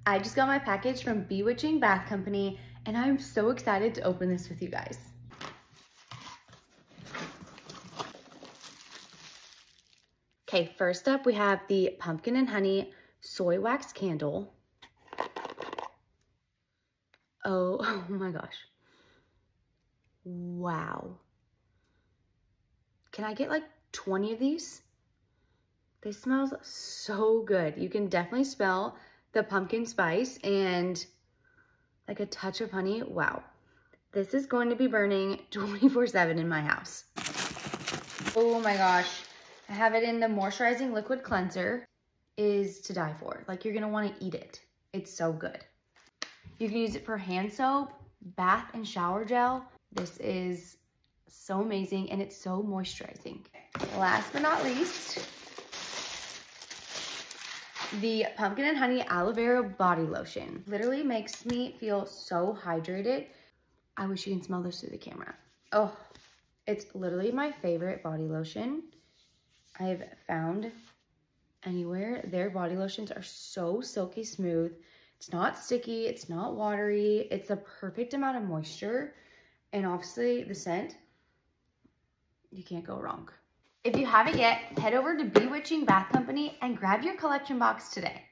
I just got my package from B.Witching Bath Company, and I'm so excited to open this with you guys. Okay, first up we have the pumpkin and honey soy wax candle. Oh my gosh. Wow. Can I get like 20 of these? They smell so good. You can definitely smell the pumpkin spice and like a touch of honey. Wow. This is going to be burning 24/7 in my house. Oh my gosh. I have it in the moisturizing liquid cleanser. Is to die for. Like, you're gonna want to eat it. It's so good. You can use it for hand soap, bath and shower gel. This is so amazing and it's so moisturizing. Last but not least, the pumpkin and honey aloe vera body lotion. Literally makes me feel so hydrated. I wish you can smell this through the camera. Oh, it's literally my favorite body lotion I've found anywhere. Their body lotions are so silky smooth. It's not sticky, it's not watery. It's the perfect amount of moisture. And obviously the scent, you can't go wrong. If you haven't yet, head over to B.Witching Bath Company and grab your collection box today.